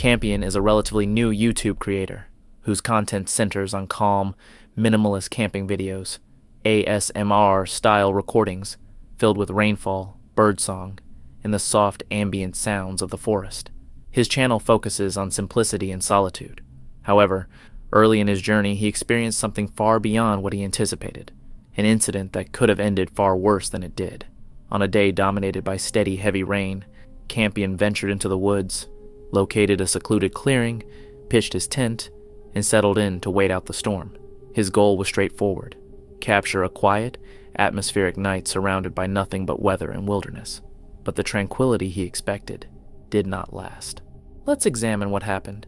Campion is a relatively new YouTube creator whose content centers on calm, minimalist camping videos, ASMR-style recordings filled with rainfall, birdsong, and the soft ambient sounds of the forest. His channel focuses on simplicity and solitude. However, early in his journey, he experienced something far beyond what he anticipated, an incident that could have ended far worse than it did. On a day dominated by steady, heavy rain, Campion ventured into the woods, located a secluded clearing, pitched his tent, and settled in to wait out the storm. His goal was straightforward: capture a quiet, atmospheric night surrounded by nothing but weather and wilderness. But the tranquility he expected did not last. Let's examine what happened.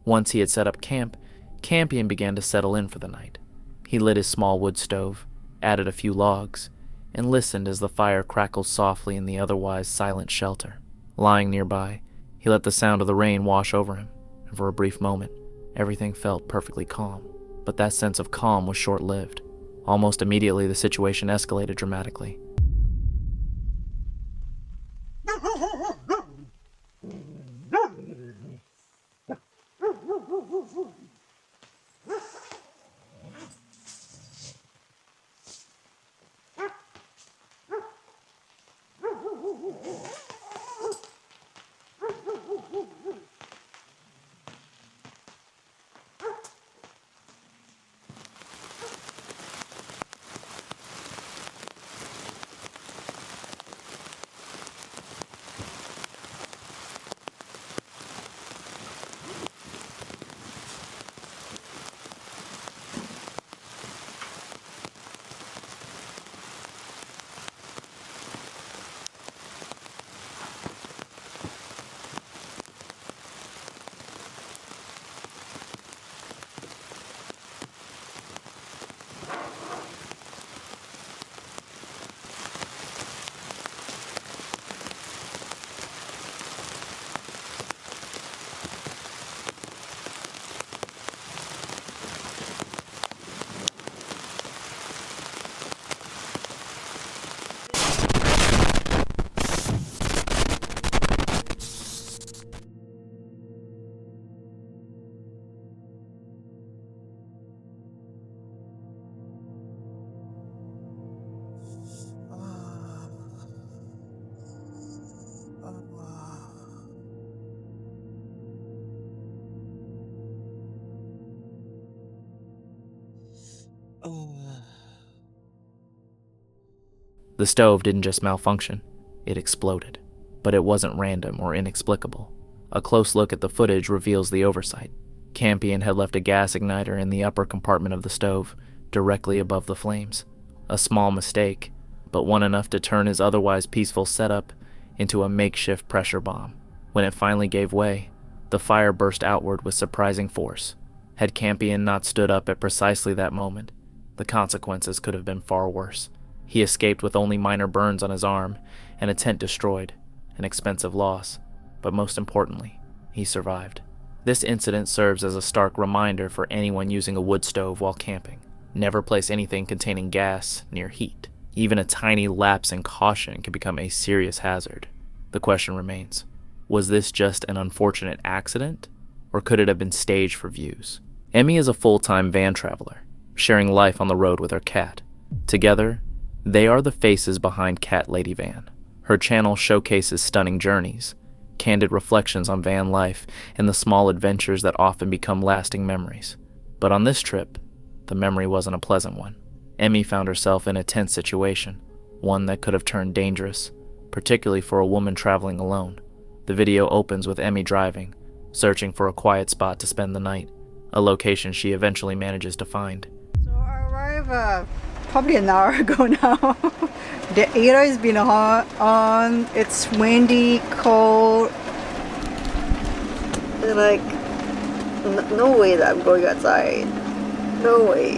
Once he had set up camp, Campion began to settle in for the night. He lit his small wood stove, added a few logs, and listened as the fire crackled softly in the otherwise silent shelter. Lying nearby, he let the sound of the rain wash over him, and for a brief moment, everything felt perfectly calm. But that sense of calm was short-lived. Almost immediately, the situation escalated dramatically. The stove didn't just malfunction, it exploded. But it wasn't random or inexplicable. A close look at the footage reveals the oversight. Campion had left a gas igniter in the upper compartment of the stove, directly above the flames. A small mistake, but one enough to turn his otherwise peaceful setup into a makeshift pressure bomb. When it finally gave way, the fire burst outward with surprising force. Had Campion not stood up at precisely that moment, the consequences could have been far worse. He escaped with only minor burns on his arm and a tent destroyed, an expensive loss, but most importantly, he survived. This incident serves as a stark reminder for anyone using a wood stove while camping. Never place anything containing gas near heat. Even a tiny lapse in caution can become a serious hazard. The question remains, Was this just an unfortunate accident, or could it have been staged for views? Emmy is a full-time van traveler, sharing life on the road with her cat. Together, they are the faces behind Cat Lady Van. Her channel showcases stunning journeys, candid reflections on van life, and the small adventures that often become lasting memories. But on this trip, the memory wasn't a pleasant one. Emmy found herself in a tense situation, one that could have turned dangerous, particularly for a woman traveling alone. The video opens with Emmy driving, searching for a quiet spot to spend the night, a location she eventually manages to find. So I arrived probably an hour ago now. The air has been on, it's windy, cold. Like, no way that I'm going outside. No way.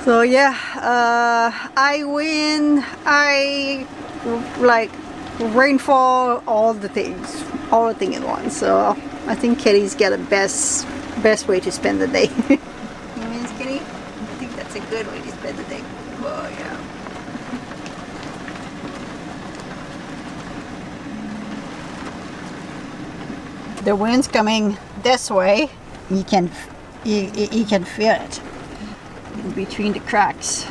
So yeah, I win, I like rainfall, all the things in one. So I think Kitty's got the best way to spend the day. You mean, Kitty? I think that's a good way to spend the day. Oh yeah. The wind's coming this way. You can feel it in between the cracks.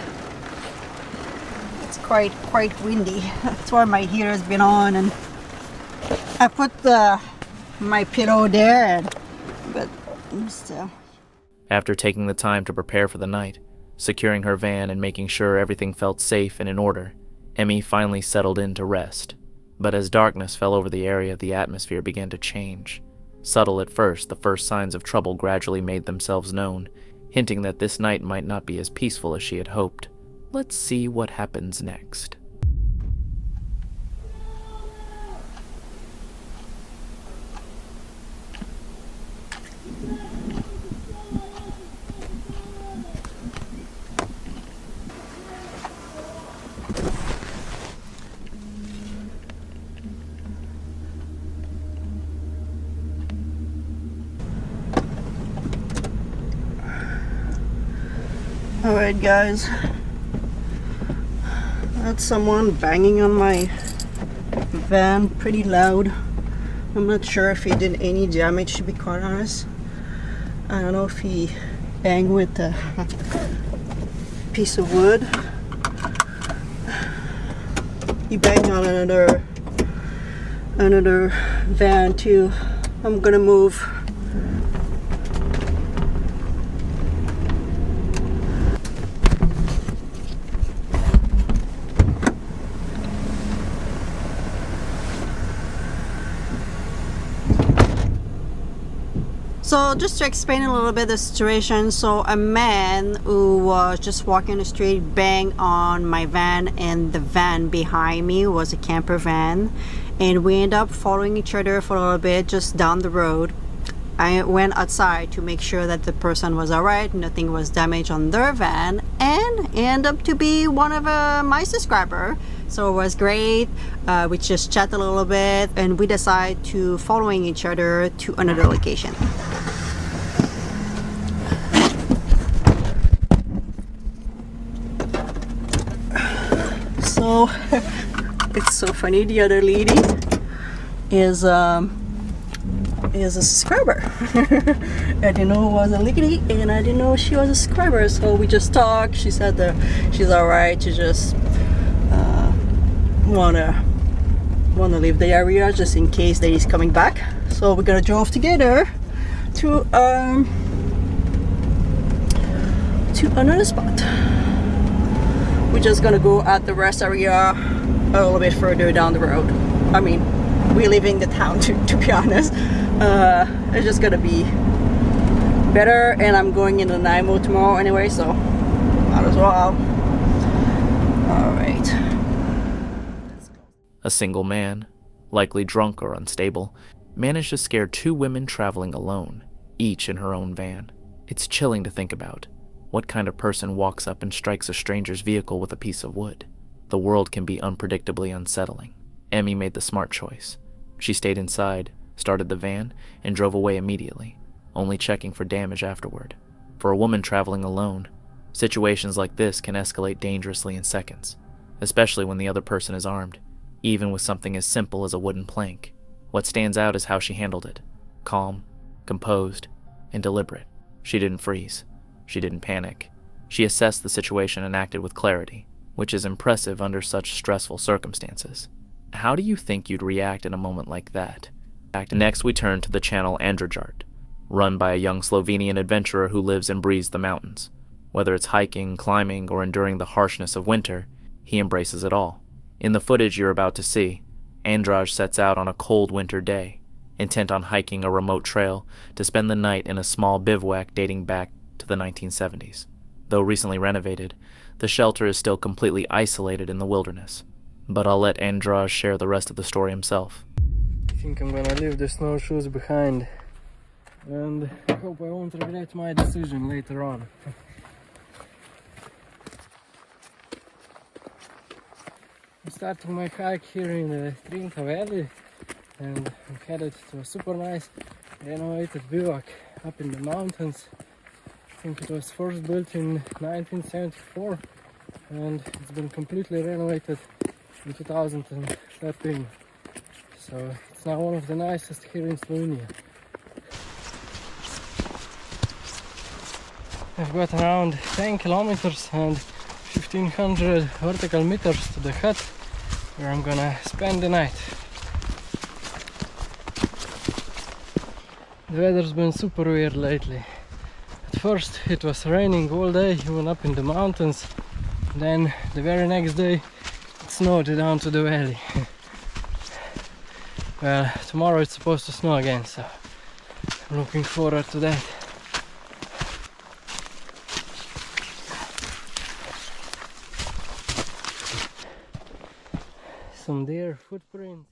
It's quite windy. That's why my heater's been on, and I put my pillow there, but still. After taking the time to prepare for the night, securing her van and making sure everything felt safe and in order, Emmy finally settled in to rest. But as darkness fell over the area, the atmosphere began to change. Subtle at first, the first signs of trouble gradually made themselves known, hinting that this night might not be as peaceful as she had hoped. Let's see what happens next. Alright guys, that's someone banging on my van pretty loud. I'm not sure if he did any damage, to be quite honest. I don't know if he banged with a piece of wood. He banged on another van too. I'm gonna move. So just to explain a little bit the situation, so a man who was just walking the street banged on my van, and the van behind me was a camper van, and we ended up following each other for a little bit just down the road. I went outside to make sure that the person was alright, nothing was damaged on their van, and it ended up to be one of my subscribers. So it was great. We just chat a little bit, and we decided to following each other to another location. So it's so funny. The other lady is a subscriber. I didn't know it was a lady, and I didn't know she was a subscriber. So we just talked. She said that she's alright. She just wanna leave the area just in case that he's coming back. So we're gonna drive together to another spot. We're just gonna go at the rest area a little bit further down the road. I mean, we're leaving the town to be honest. It's just gonna be better, and I'm going into Nimo tomorrow anyway, so might as well. Alright. A single man, likely drunk or unstable, managed to scare two women traveling alone, each in her own van. It's chilling to think about. What kind of person walks up and strikes a stranger's vehicle with a piece of wood? The world can be unpredictably unsettling. Emmy made the smart choice. She stayed inside, started the van, and drove away immediately, only checking for damage afterward. For a woman traveling alone, situations like this can escalate dangerously in seconds, especially when the other person is armed. even with something as simple as a wooden plank. What stands out is how she handled it. Calm, composed, and deliberate. She didn't freeze. She didn't panic. She assessed the situation and acted with clarity, which is impressive under such stressful circumstances. How do you think you'd react in a moment like that? Next, we turn to the channel Androjart, run by a young Slovenian adventurer who lives and breathes the mountains. Whether it's hiking, climbing, or enduring the harshness of winter, he embraces it all. In the footage you're about to see, Androj sets out on a cold winter day, intent on hiking a remote trail to spend the night in a small bivouac dating back to the 1970s. Though recently renovated, the shelter is still completely isolated in the wilderness. But I'll let Androj share the rest of the story himself. I think I'm gonna leave the snowshoes behind, and I hope I won't regret my decision later on. I'm starting my hike here in the Trinta Valley, and I'm headed to a super nice renovated bivouac up in the mountains. I think it was first built in 1974, and it's been completely renovated in 2013. So it's now one of the nicest here in Slovenia. I've got around 10 kilometers and 1500 vertical meters to the hut where I'm gonna spend the night. The weather's been super weird lately. At first it was raining all day, even up in the mountains. Then the very next day it snowed down to the valley. Well, tomorrow it's supposed to snow again, so I'm looking forward to that. Some deer footprints.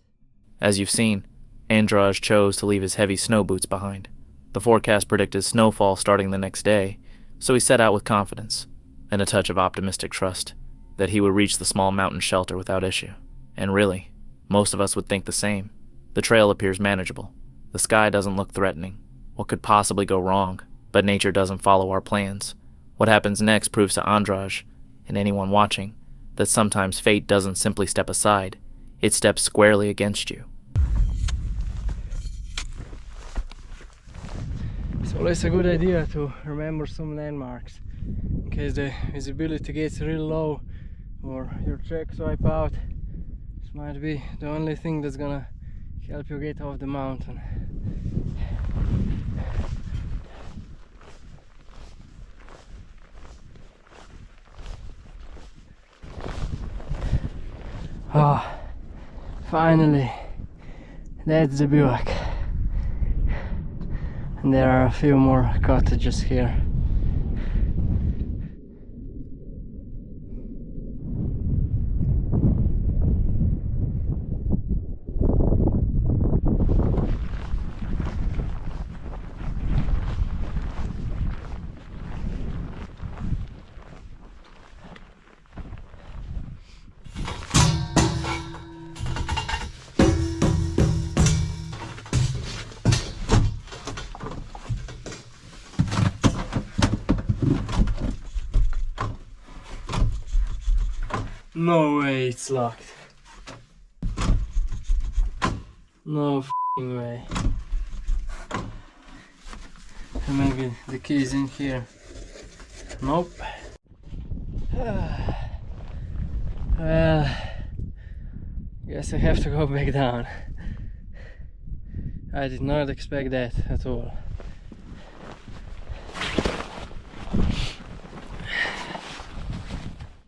As you've seen, Androj chose to leave his heavy snow boots behind. The forecast predicted snowfall starting the next day, so he set out with confidence and a touch of optimistic trust that he would reach the small mountain shelter without issue. And really, most of us would think the same. The trail appears manageable. The sky doesn't look threatening. What could possibly go wrong? But nature doesn't follow our plans. What happens next proves to Androj, and anyone watching, that sometimes fate doesn't simply step aside, it steps squarely against you. It's always a good idea to remember some landmarks in case the visibility gets real low or your tracks wipe out. This might be the only thing that's gonna help you get off the mountain. Oh, finally, that's the bivouac. And there are a few more cottages here. No way it's locked. No f***ing way. And maybe the key is in here. Nope. Well, guess I have to go back down. I did not expect that at all.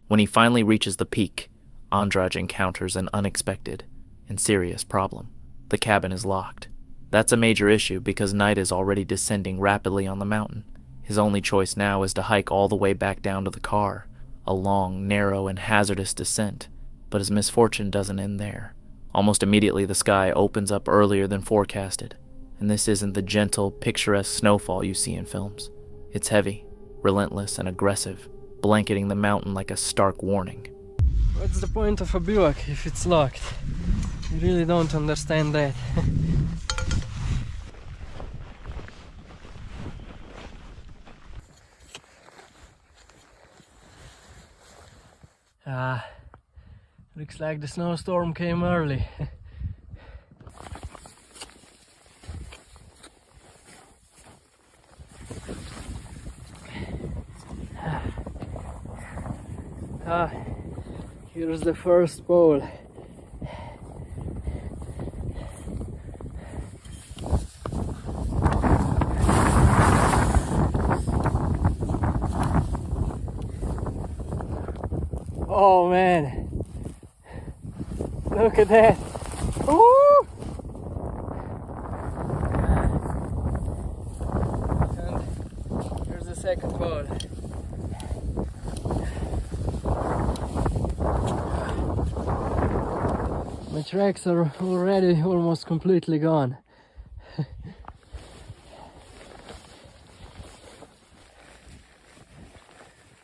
When he finally reaches the peak, Androj encounters an unexpected and serious problem. The cabin is locked. That's a major issue because night is already descending rapidly on the mountain. His only choice now is to hike all the way back down to the car, a long, narrow, and hazardous descent. But his misfortune doesn't end there. Almost immediately, the sky opens up earlier than forecasted, and this isn't the gentle, picturesque snowfall you see in films. It's heavy, relentless, and aggressive, blanketing the mountain like a stark warning. What's the point of a bivouac if it's locked? I really don't understand that. Looks like the snowstorm came early. Here's the first pole. Oh man, look at that. Woo! And here's the second pole. My tracks are already almost completely gone.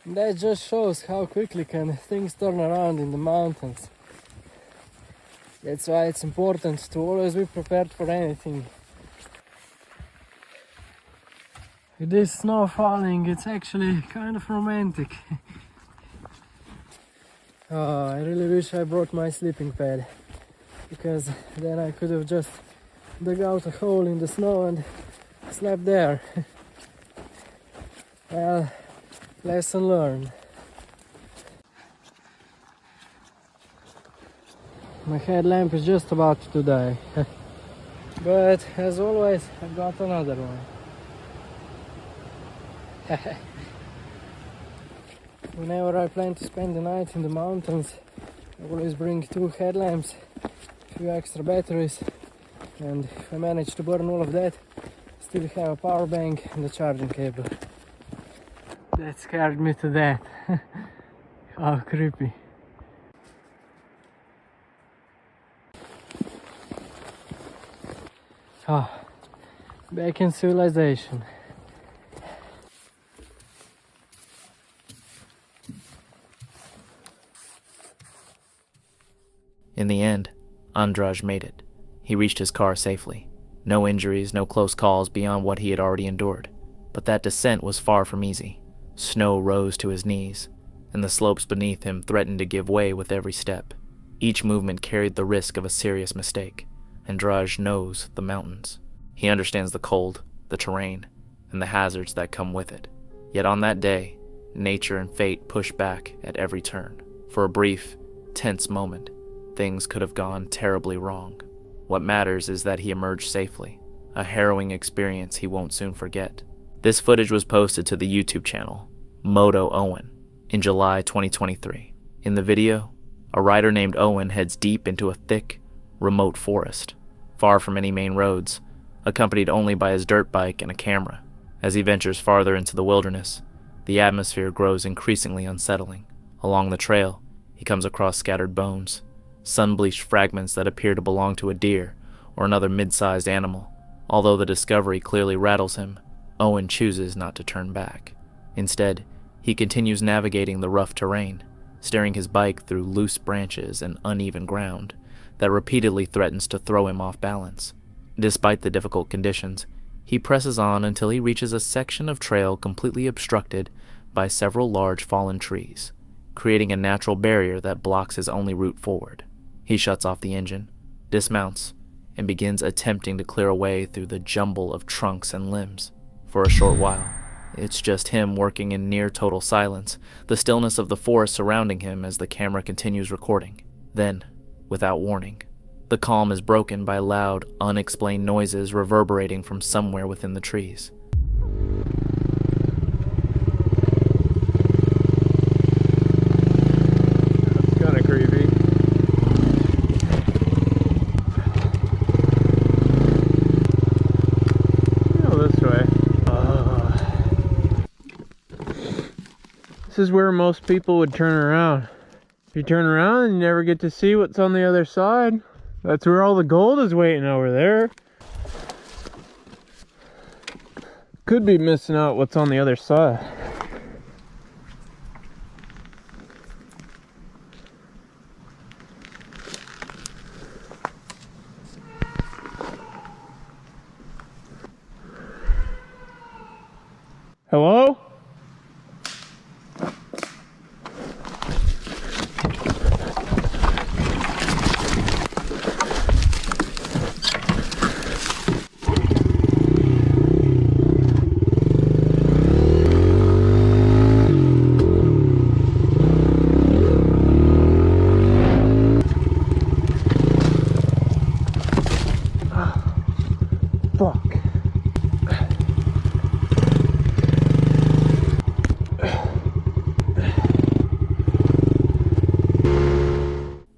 That just shows how quickly can things turn around in the mountains. That's why it's important to always be prepared for anything. With this snow falling, it's actually kind of romantic. Oh, I really wish I brought my sleeping pad, because then I could have just dug out a hole in the snow and slept there. Well, lesson learned. My headlamp is just about to die. But as always, I've got another one. Whenever I plan to spend the night in the mountains, I always bring 2 headlamps, a few extra batteries, and if I manage to burn all of that, still have a power bank and a charging cable. That scared me to death. How creepy. Back in civilization. In the end, Androjart made it. He reached his car safely. No injuries, no close calls beyond what he had already endured. But that descent was far from easy. Snow rose to his knees, and the slopes beneath him threatened to give way with every step. Each movement carried the risk of a serious mistake. Androjart knows the mountains. He understands the cold, the terrain, and the hazards that come with it. Yet on that day, nature and fate pushed back at every turn. For a brief, tense moment, things could have gone terribly wrong. What matters is that he emerged safely, a harrowing experience he won't soon forget. This footage was posted to the YouTube channel, Moto Owen, in July 2023. In the video, a rider named Owen heads deep into a thick, remote forest, far from any main roads, accompanied only by his dirt bike and a camera. As he ventures farther into the wilderness, the atmosphere grows increasingly unsettling. Along the trail, he comes across scattered bones, sun-bleached fragments that appear to belong to a deer or another mid-sized animal. Although the discovery clearly rattles him, Owen chooses not to turn back. Instead, he continues navigating the rough terrain, steering his bike through loose branches and uneven ground that repeatedly threatens to throw him off balance. Despite the difficult conditions, he presses on until he reaches a section of trail completely obstructed by several large fallen trees, creating a natural barrier that blocks his only route forward. He shuts off the engine, dismounts, and begins attempting to clear a way through the jumble of trunks and limbs. For a short while, it's just him working in near total silence, the stillness of the forest surrounding him as the camera continues recording. Then, without warning, the calm is broken by loud, unexplained noises reverberating from somewhere within the trees. That's kind of creepy. Go this way. This is where most people would turn around. If you turn around, you never get to see what's on the other side. That's where all the gold is waiting over there. Could be missing out what's on the other side. Hello? Fuck.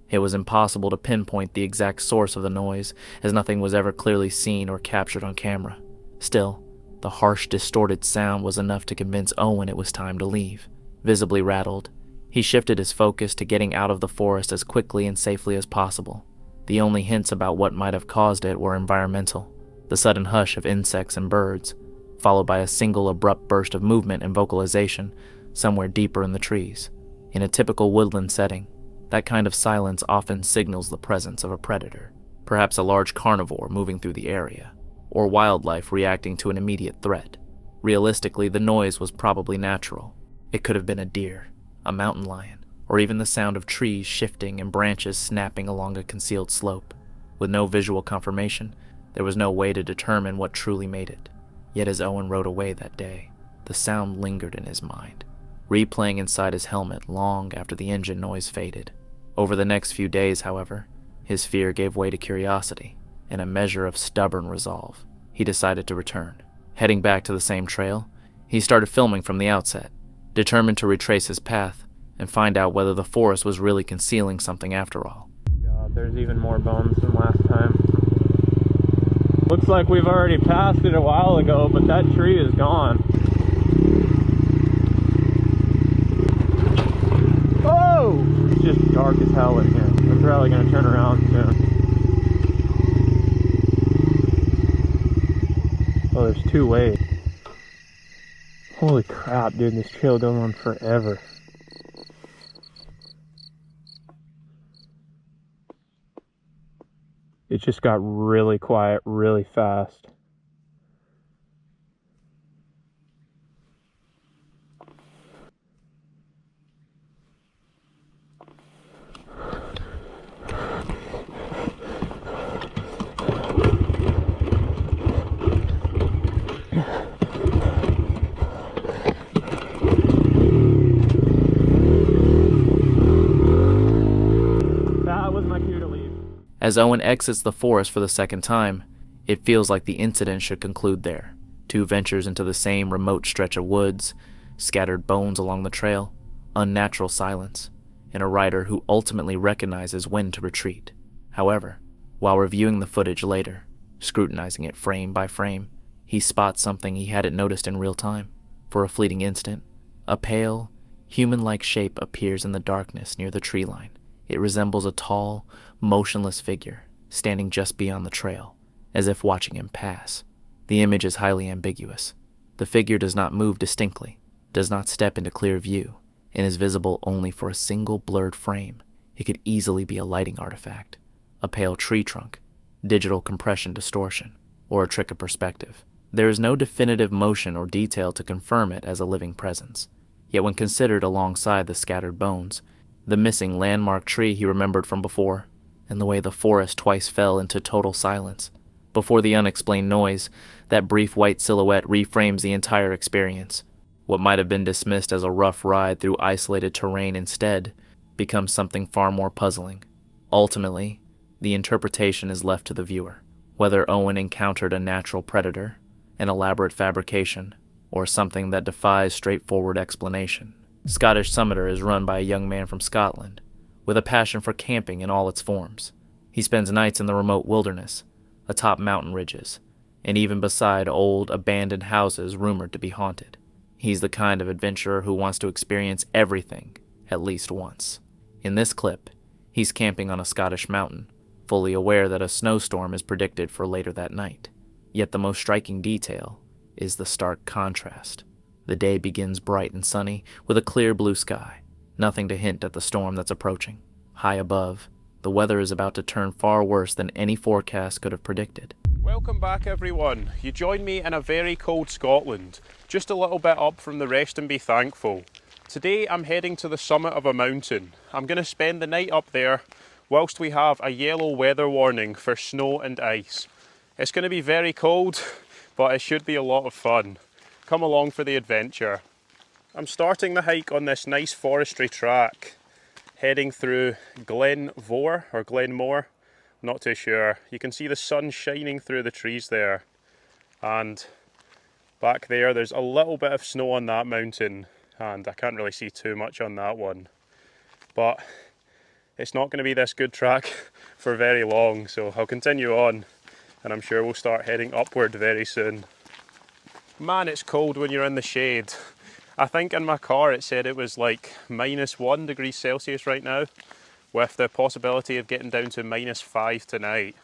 It was impossible to pinpoint the exact source of the noise, as nothing was ever clearly seen or captured on camera. Still, the harsh, distorted sound was enough to convince Owen it was time to leave. Visibly rattled, he shifted his focus to getting out of the forest as quickly and safely as possible. The only hints about what might have caused it were environmental: the sudden hush of insects and birds, followed by a single abrupt burst of movement and vocalization somewhere deeper in the trees. In a typical woodland setting, that kind of silence often signals the presence of a predator, perhaps a large carnivore moving through the area, or wildlife reacting to an immediate threat. Realistically, the noise was probably natural. It could have been a deer, a mountain lion, or even the sound of trees shifting and branches snapping along a concealed slope. With no visual confirmation, there was no way to determine what truly made it. Yet as Owen rode away that day, the sound lingered in his mind, replaying inside his helmet long after the engine noise faded. Over the next few days, however, his fear gave way to curiosity and a measure of stubborn resolve. He decided to return. Heading back to the same trail, he started filming from the outset, determined to retrace his path and find out whether the forest was really concealing something after all. God, there's even more bones than last time. Looks like we've already passed it a while ago, but that tree is gone. Oh! It's just dark as hell in here. I'm probably gonna turn around soon. Oh, there's two ways. Holy crap, dude, this trail goes on forever. It just got really quiet really fast. As Owen exits the forest for the second time, it feels like the incident should conclude there. Two ventures into the same remote stretch of woods, scattered bones along the trail, unnatural silence, and a rider who ultimately recognizes when to retreat. However, while reviewing the footage later, scrutinizing it frame by frame, he spots something he hadn't noticed in real time. For a fleeting instant, a pale, human-like shape appears in the darkness near the tree line. It resembles a tall, motionless figure standing just beyond the trail, as if watching him pass. The image is highly ambiguous. The figure does not move distinctly, does not step into clear view, and is visible only for a single blurred frame. It could easily be a lighting artifact, a pale tree trunk, digital compression distortion, or a trick of perspective. There is no definitive motion or detail to confirm it as a living presence. Yet when considered alongside the scattered bones, the missing landmark tree he remembered from before, and the way the forest twice fell into total silence before the unexplained noise, that brief white silhouette reframes the entire experience. What might have been dismissed as a rough ride through isolated terrain instead becomes something far more puzzling. Ultimately, the interpretation is left to the viewer, whether Owen encountered a natural predator, an elaborate fabrication, or something that defies straightforward explanation. Scottish Summiter is run by a young man from Scotland, with a passion for camping in all its forms. He spends nights in the remote wilderness, atop mountain ridges, and even beside old, abandoned houses rumored to be haunted. He's the kind of adventurer who wants to experience everything at least once. In this clip, he's camping on a Scottish mountain, fully aware that a snowstorm is predicted for later that night. Yet the most striking detail is the stark contrast. The day begins bright and sunny, with a clear blue sky, nothing to hint at the storm that's approaching. High above, the weather is about to turn far worse than any forecast could have predicted. Welcome back everyone. You join me in a very cold Scotland, just a little bit up from the rest and be thankful. Today I'm heading to the summit of a mountain. I'm going to spend the night up there whilst we have a yellow weather warning for snow and ice. It's going to be very cold, but it should be a lot of fun. Come along for the adventure. I'm starting the hike on this nice forestry track, heading through Glenmore, not too sure. You can see the sun shining through the trees there. And back there, there's a little bit of snow on that mountain, and I can't really see too much on that one. But it's not going to be this good track for very long, so I'll continue on, and I'm sure we'll start heading upward very soon. Man, it's cold when you're in the shade. I think in my car it said it was like -1 degrees Celsius right now, with the possibility of getting down to -5 tonight.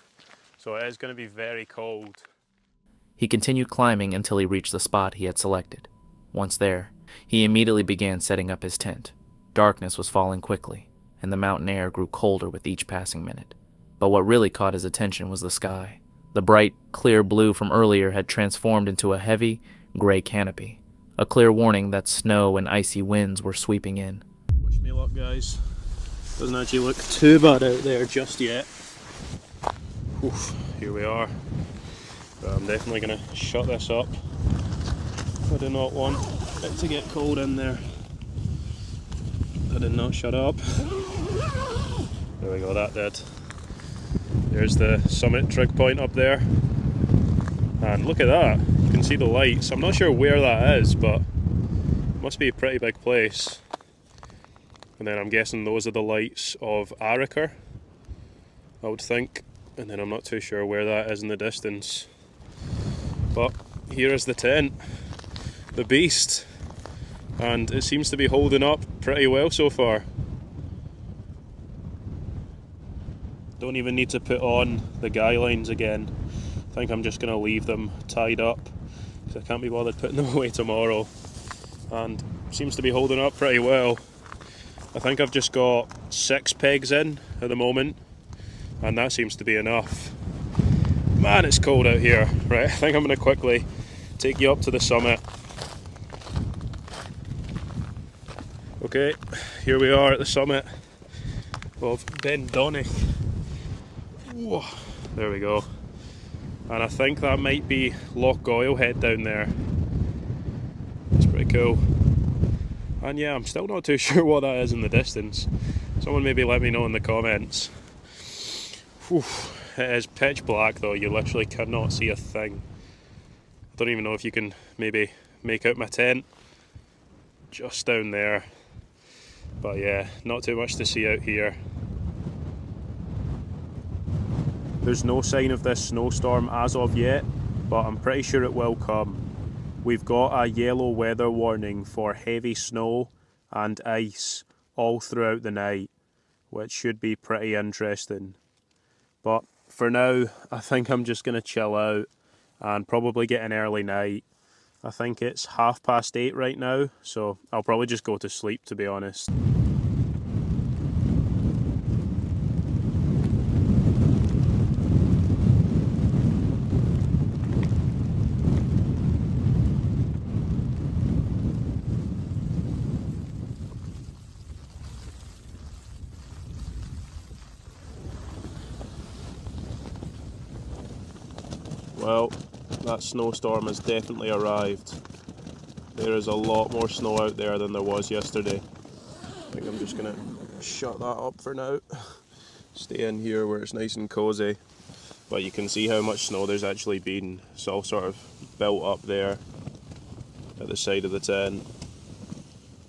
So it is going to be very cold. He continued climbing until he reached the spot he had selected. Once there, he immediately began setting up his tent. Darkness was falling quickly, and the mountain air grew colder with each passing minute. But what really caught his attention was the sky. The bright, clear blue from earlier had transformed into a heavy, gray canopy, a clear warning that snow and icy winds were sweeping in. Wish me luck, guys. Doesn't actually look too bad out there just yet. Oof, here we are. But I'm definitely going to shut this up. I do not want it to get cold in there. I did not shut up. There we go, that did. There's the summit trig point up there. And look at that, you can see the lights. I'm not sure where that is, but it must be a pretty big place. And then I'm guessing those are the lights of Ariker, I would think. And then I'm not too sure where that is in the distance. But here is the tent, the beast. And it seems to be holding up pretty well so far. Don't even need to put on the guy lines again. I think I'm just going to leave them tied up because I can't be bothered putting them away tomorrow. And seems to be holding up pretty well. I think I've just got 6 pegs in at the moment, and that seems to be enough. Man, it's cold out here. Right, I think I'm going to quickly take you up to the summit. Okay, here we are at the summit of Ben Donich. Whoa, there we go. And I think that might be Loch Goyle Head down there. That's pretty cool. And yeah, I'm still not too sure what that is in the distance. Someone maybe let me know in the comments. Whew, it is pitch black though, you literally cannot see a thing. I don't even know if you can maybe make out my tent just down there. But yeah, not too much to see out here. There's no sign of this snowstorm as of yet, but I'm pretty sure it will come. We've got a yellow weather warning for heavy snow and ice all throughout the night, which should be pretty interesting. But for now, I think I'm just going to chill out and probably get an early night. I think it's 8:30 right now, so I'll probably just go to sleep, to be honest. Well, that snowstorm has definitely arrived. There is a lot more snow out there than there was yesterday. I think I'm just going to shut that up for now. Stay in here where it's nice and cozy. But you can see how much snow there's actually been. It's all sort of built up there at the side of the tent.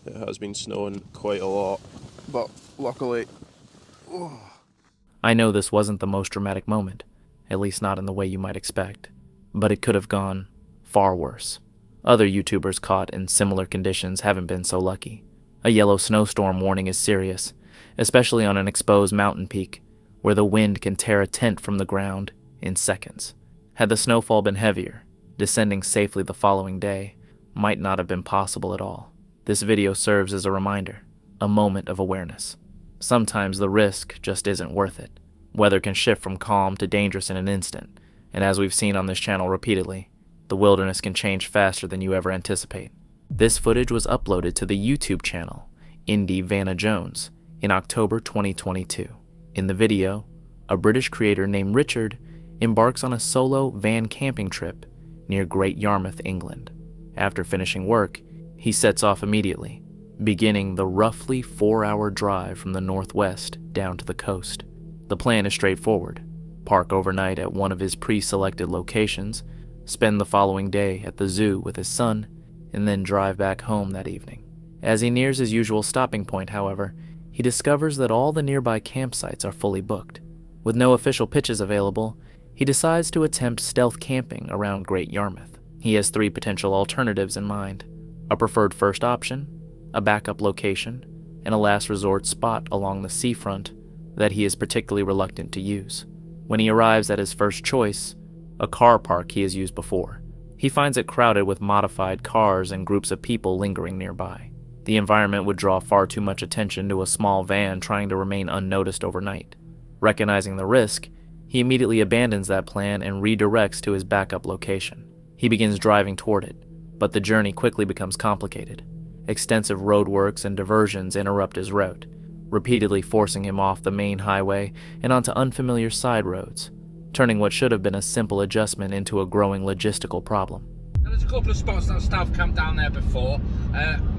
It has been snowing quite a lot, but luckily... Oh. I know this wasn't the most dramatic moment, at least not in the way you might expect, but it could have gone far worse. Other YouTubers caught in similar conditions haven't been so lucky. A yellow snowstorm warning is serious, especially on an exposed mountain peak, where the wind can tear a tent from the ground in seconds. Had the snowfall been heavier, descending safely the following day might not have been possible at all. This video serves as a reminder, a moment of awareness. Sometimes the risk just isn't worth it. Weather can shift from calm to dangerous in an instant, and as we've seen on this channel repeatedly, the wilderness can change faster than you ever anticipate. This footage was uploaded to the YouTube channel, Indie Vanna Jones, in October 2022. In the video, a British creator named Richard embarks on a solo van camping trip near Great Yarmouth, England. After finishing work, he sets off immediately, beginning the roughly 4-hour drive from the northwest down to the coast. The plan is straightforward: park overnight at one of his pre-selected locations, spend the following day at the zoo with his son, and then drive back home that evening. As he nears his usual stopping point, however, he discovers that all the nearby campsites are fully booked. With no official pitches available, he decides to attempt stealth camping around Great Yarmouth. He has 3 potential alternatives in mind: a preferred first option, a backup location, and a last resort spot along the seafront that he is particularly reluctant to use. When he arrives at his first choice, a car park he has used before, he finds it crowded with modified cars and groups of people lingering nearby. The environment would draw far too much attention to a small van trying to remain unnoticed overnight. Recognizing the risk, he immediately abandons that plan and redirects to his backup location. He begins driving toward it, but the journey quickly becomes complicated. Extensive roadworks and diversions interrupt his route, repeatedly forcing him off the main highway and onto unfamiliar side roads, turning what should have been a simple adjustment into a growing logistical problem. And there's a couple of spots that I've staff camped down there before,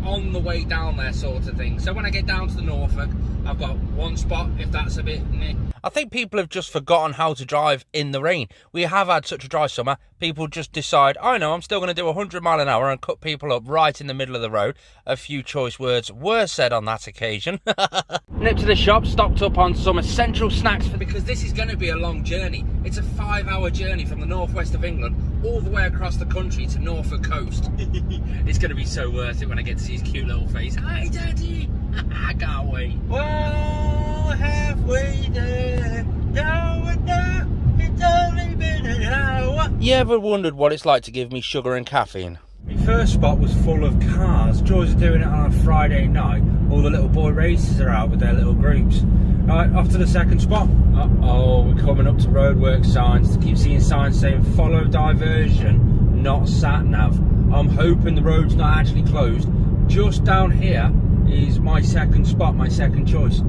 on the way down there sort of thing. So when I get down to the Norfolk, I've got one spot if that's a bit near. I think people have just forgotten how to drive in the rain. We have had such a dry summer, people just decide, oh no, I'm still going to do 100 mile an hour and cut people up right in the middle of the road. A few choice words were said on that occasion. Nipped to the shop, stocked up on some essential snacks because this is going to be a long journey. It's a 5-hour journey from the northwest of England all the way across the country to Norfolk coast. It's going to be so worth it when I get to see his cute little face. Hi Daddy! I can't wait. Well, halfway there, now it's only been an hour. You ever wondered what it's like to give me sugar and caffeine? My first spot was full of cars. Joys are doing it on a Friday night. All the little boy racers are out with their little groups. Right, off to the second spot. Uh-oh, we're coming up to roadwork signs. Keep seeing signs saying follow diversion, not sat-nav. I'm hoping the road's not actually closed. Just down here is my second spot, my second choice.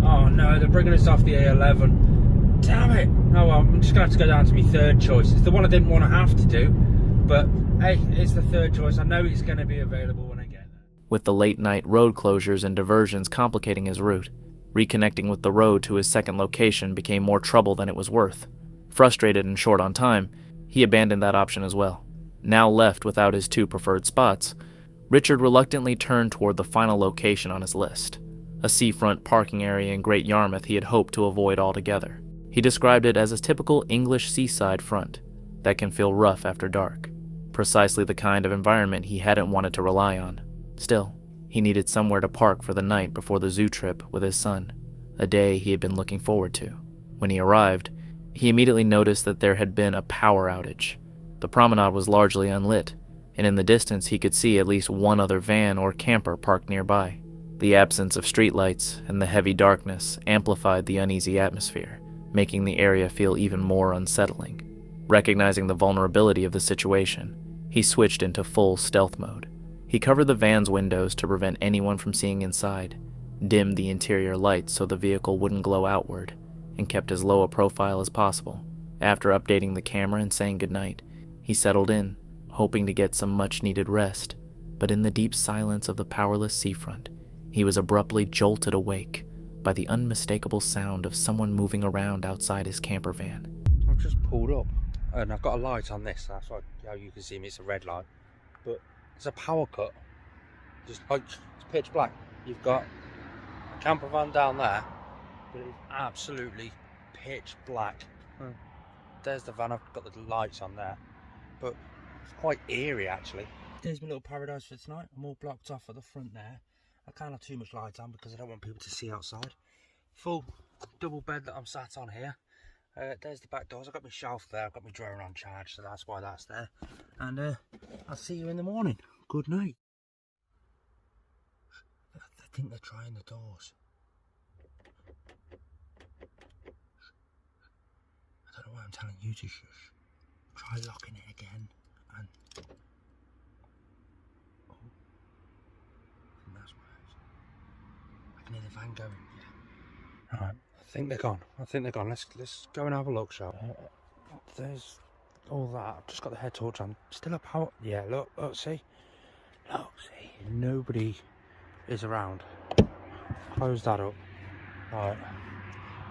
Oh no, they're bringing us off the A11. Damn it! Oh well, I'm just gonna have to go down to my third choice. It's the one I didn't want to have to do, but hey, it's the third choice. I know it's going to be available when I get there. With the late night road closures and diversions complicating his route, reconnecting with the road to his second location became more trouble than it was worth. Frustrated and short on time, he abandoned that option as well. Now left without his 2 preferred spots, Richard reluctantly turned toward the final location on his list, a seafront parking area in Great Yarmouth he had hoped to avoid altogether. He described it as a typical English seaside front that can feel rough after dark, precisely the kind of environment he hadn't wanted to rely on. Still, he needed somewhere to park for the night before the zoo trip with his son, a day he had been looking forward to. When he arrived, he immediately noticed that there had been a power outage. The promenade was largely unlit, and in the distance he could see at least one other van or camper parked nearby. The absence of streetlights and the heavy darkness amplified the uneasy atmosphere, making the area feel even more unsettling. Recognizing the vulnerability of the situation, he switched into full stealth mode. He covered the van's windows to prevent anyone from seeing inside, dimmed the interior lights so the vehicle wouldn't glow outward, and kept as low a profile as possible. After updating the camera and saying goodnight, he settled in, hoping to get some much-needed rest, but in the deep silence of the powerless seafront, he was abruptly jolted awake by the unmistakable sound of someone moving around outside his camper van. I've just pulled up and I've got a light on this, that's why how you can see me, it's a red light, but it's a power cut, just like it's pitch black. You've got a camper van down there, but it's absolutely pitch black. There's the van, I've got the lights on there, but it's quite eerie actually. There's my little paradise for tonight. I'm all blocked off at the front there. I can't have too much light on because I don't want people to see outside. Full double bed that I'm sat on here. There's the back doors. I've got my shelf there. I've got my drawer on charge, so that's why that's there. And I'll see you in the morning. Good night. I think they're trying the doors. I don't know why I'm telling you to shush. Try locking it again and... Oh. I think that's what it is. I can hear the van going, yeah. Alright, I think they're gone. Let's go and have a look, shall we? There's all that. I've just got the head torch on. Still a power... Yeah, look, see? Look, see? Nobody is around. Close that up. Alright.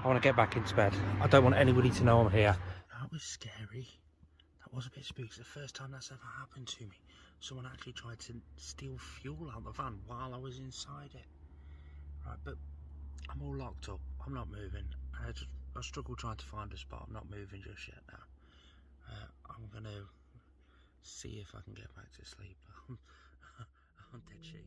I want to get back into bed. I don't want anybody to know I'm here. That was scary. That was a bit spooked. It's the first time that's ever happened to me. Someone actually tried to steal fuel out the van while I was inside it. Right, but I'm all locked up. I'm not moving. I struggle trying to find a spot. I'm not moving just yet now. I'm going to see if I can get back to sleep. I'm dead shaky.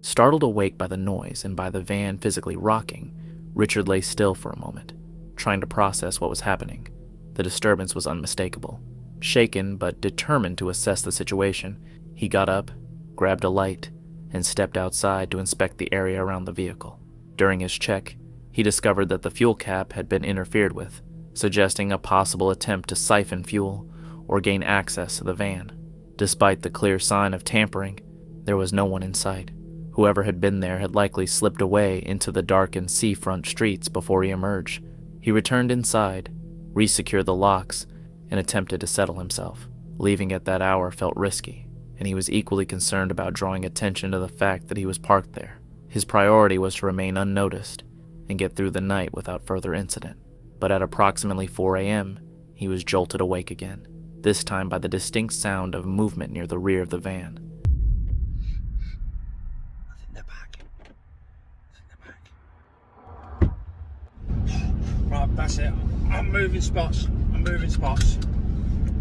Startled awake by the noise and by the van physically rocking, Richard lay still for a moment, trying to process what was happening. The disturbance was unmistakable. Shaken but determined to assess the situation, he got up, grabbed a light, and stepped outside to inspect the area around the vehicle. During his check, he discovered that the fuel cap had been interfered with, suggesting a possible attempt to siphon fuel or gain access to the van. Despite the clear sign of tampering, there was no one in sight. Whoever had been there had likely slipped away into the darkened seafront streets before he emerged. He returned inside, resecured the locks, and attempted to settle himself. Leaving at that hour felt risky, and he was equally concerned about drawing attention to the fact that he was parked there. His priority was to remain unnoticed and get through the night without further incident. But at approximately 4 a.m., he was jolted awake again, this time by the distinct sound of movement near the rear of the van. I think they're back. Right, that's it. I'm moving spots.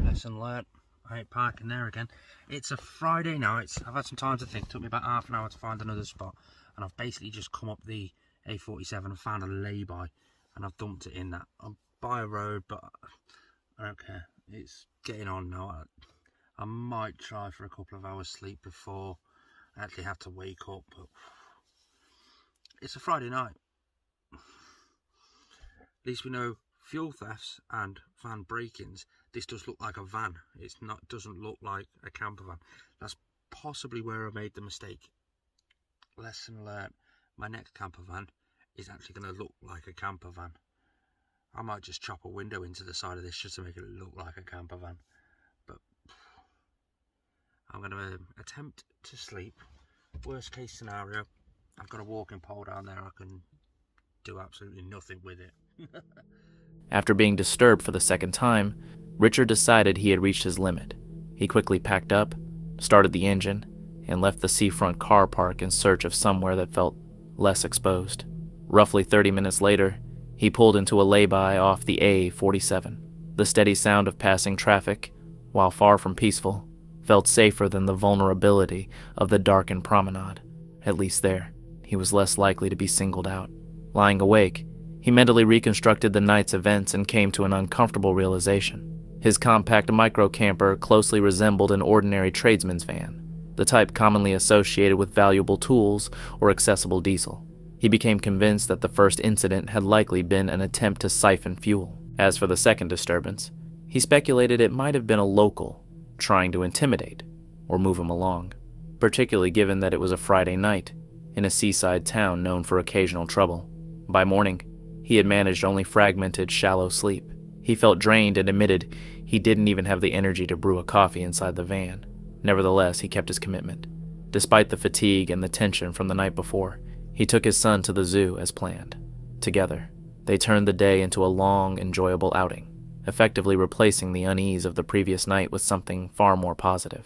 Lesson learnt. I ain't parking there again. It's a Friday night. I've had some time to think. It took me about half an hour to find another spot. And I've basically just come up the A47 and found a lay-by. And I've dumped it in that. I'm by a road, but I don't care. It's getting on now. I might try for a couple of hours sleep before I actually have to wake up. But it's a Friday night. At least we know fuel thefts and van break-ins. This does look like a van. Doesn't look like a camper van. That's possibly where I made the mistake. Lesson learned. My next camper van is actually going to look like a camper van. I might just chop a window into the side of this just to make it look like a camper van. But I'm going to attempt to sleep. Worst case scenario, I've got a walking pole down there. I can do absolutely nothing with it. After being disturbed for the second time, Richard decided he had reached his limit. He quickly packed up, started the engine, and left the seafront car park in search of somewhere that felt less exposed. Roughly 30 minutes later, he pulled into a lay-by off the A47. The steady sound of passing traffic, while far from peaceful, felt safer than the vulnerability of the darkened promenade. At least there, he was less likely to be singled out. Lying awake, he mentally reconstructed the night's events and came to an uncomfortable realization. His compact micro-camper closely resembled an ordinary tradesman's van, the type commonly associated with valuable tools or accessible diesel. He became convinced that the first incident had likely been an attempt to siphon fuel. As for the second disturbance, he speculated it might have been a local trying to intimidate or move him along, particularly given that it was a Friday night in a seaside town known for occasional trouble. By morning, he had managed only fragmented, shallow sleep. He felt drained and admitted he didn't even have the energy to brew a coffee inside the van. Nevertheless, he kept his commitment. Despite the fatigue and the tension from the night before, he took his son to the zoo as planned. Together, they turned the day into a long, enjoyable outing, effectively replacing the unease of the previous night with something far more positive.